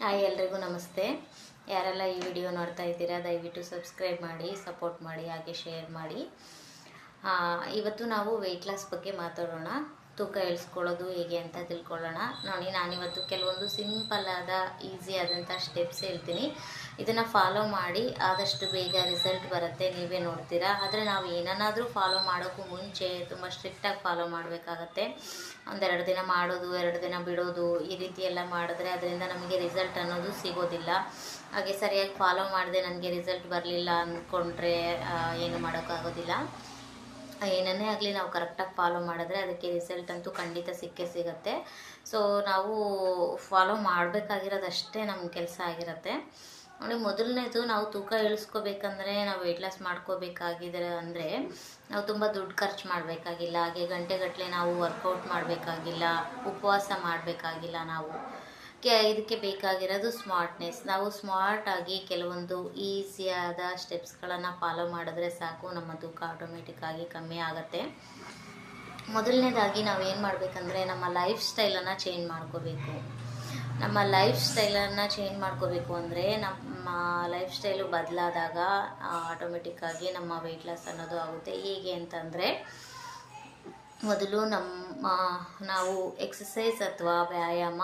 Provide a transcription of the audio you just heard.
Hi ಎಲ್ರಿಗೂ ನಮಸ್ತೆ. ಯಾರೆಲ್ಲ ಈ ವಿಡಿಯೋ ನೋಡ್ತಾ ಇದ್ದೀರಾ ದಯವಿಟ್ಟು ಸಬ್ಸ್ಕ್ರೈಬ್ ಮಾಡಿ, ಸಪೋರ್ಟ್ ಮಾಡಿ, ಹಾಗೆ ಶೇರ್ ಮಾಡಿ. ಇವತ್ತು ನಾವು ವೆಯ್ಟ್ ಲಾಸ್ ಬಗ್ಗೆ ಮಾತಾಡೋಣ. ತೂಕ ಇಳಿಸ್ಕೊಳ್ಳೋದು ಹೇಗೆ ಅಂತ ತಿಳ್ಕೊಳ್ಳೋಣ. ನೋಡಿ, ನಾನಿವತ್ತು ಕೆಲವೊಂದು ಸಿಂಪಲ್ ಆದ ಈಸಿ ಆದಂಥ ಸ್ಟೆಪ್ಸ್ ಹೇಳ್ತೀನಿ. ಇದನ್ನು ಫಾಲೋ ಮಾಡಿ ಆದಷ್ಟು ಬೇಗ ರಿಸಲ್ಟ್ ಬರುತ್ತೆ, ನೀವೇ ನೋಡ್ತೀರಾ. ಆದರೆ ನಾವು ಏನನ್ನಾದರೂ ಫಾಲೋ ಮಾಡೋಕ್ಕೂ ಮುಂಚೆ ತುಂಬ ಸ್ಟ್ರಿಕ್ಟಾಗಿ ಫಾಲೋ ಮಾಡಬೇಕಾಗತ್ತೆ. ಒಂದೆರಡು ದಿನ ಮಾಡೋದು, 2 ದಿನ ಬಿಡೋದು, ಈ ರೀತಿ ಎಲ್ಲ ಮಾಡಿದ್ರೆ ಅದರಿಂದ ನಮಗೆ ರಿಸಲ್ಟ್ ಅನ್ನೋದು ಸಿಗೋದಿಲ್ಲ. ಹಾಗೆ ಸರಿಯಾಗಿ ಫಾಲೋ ಮಾಡದೆ ನನಗೆ ರಿಸಲ್ಟ್ ಬರಲಿಲ್ಲ ಅಂದ್ಕೊಂಡ್ರೆ ಏನು ಮಾಡೋಕ್ಕಾಗೋದಿಲ್ಲ. ಏನನ್ನೇ ಆಗಲಿ ನಾವು ಕರೆಕ್ಟಾಗಿ ಫಾಲೋ ಮಾಡಿದ್ರೆ ಅದಕ್ಕೆ ರಿಸಲ್ಟ್ ಅಂತೂ ಖಂಡಿತ ಸಿಕ್ಕೇ ಸಿಗುತ್ತೆ. ಸೊ ನಾವು ಫಾಲೋ ಮಾಡಬೇಕಾಗಿರೋದಷ್ಟೇ ನಮ್ಮ ಕೆಲಸ ಆಗಿರುತ್ತೆ. ನೋಡಿ, ಮೊದಲನೇದು, ನಾವು ತೂಕ ಇಳಿಸ್ಕೋಬೇಕಂದ್ರೆ, ನಾವು ವೆಯ್ಟ್ ಲಾಸ್ ಮಾಡ್ಕೋಬೇಕಾಗಿದ್ರೆ ಅಂದರೆ ನಾವು ತುಂಬ ದುಡ್ಡು ಖರ್ಚು ಮಾಡಬೇಕಾಗಿಲ್ಲ. ಹಾಗೆ ಗಂಟೆಗಟ್ಟಲೆ ನಾವು ವರ್ಕೌಟ್ ಮಾಡಬೇಕಾಗಿಲ್ಲ, ಉಪವಾಸ ಮಾಡಬೇಕಾಗಿಲ್ಲ. ನಾವು ಇದಕ್ಕೆ ಬೇಕಾಗಿರೋದು ಸ್ಮಾರ್ಟ್ನೆಸ್. ನಾವು ಸ್ಮಾರ್ಟಾಗಿ ಕೆಲವೊಂದು ಈಸಿಯಾದ ಸ್ಟೆಪ್ಸ್ಗಳನ್ನು ಫಾಲೋ ಮಾಡಿದ್ರೆ ಸಾಕು, ನಮ್ಮ ತೂಕ ಆಟೋಮೆಟಿಕ್ಕಾಗಿ ಕಮ್ಮಿ ಆಗುತ್ತೆ. ಮೊದಲನೇದಾಗಿ ನಾವು ಏನು ಮಾಡಬೇಕಂದ್ರೆ, ನಮ್ಮ ಲೈಫ್ ಸ್ಟೈಲನ್ನು ಚೇಂಜ್ ಮಾಡ್ಕೋಬೇಕು. ನಮ್ಮ ಲೈಫ್ ಸ್ಟೈಲನ್ನು ಚೇಂಜ್ ಮಾಡ್ಕೋಬೇಕು ಅಂದರೆ, ನಮ್ಮ ಲೈಫ್ ಸ್ಟೈಲು ಬದಲಾದಾಗ ಆಟೋಮೆಟಿಕ್ಕಾಗಿ ನಮ್ಮ ವೆಯ್ಟ್ ಲಾಸ್ ಅನ್ನೋದು ಆಗುತ್ತೆ. ಹೇಗೆ ಅಂತಂದರೆ, ಮೊದಲು ನಾವು ಎಕ್ಸಸೈಸ್ ಅಥವಾ ವ್ಯಾಯಾಮ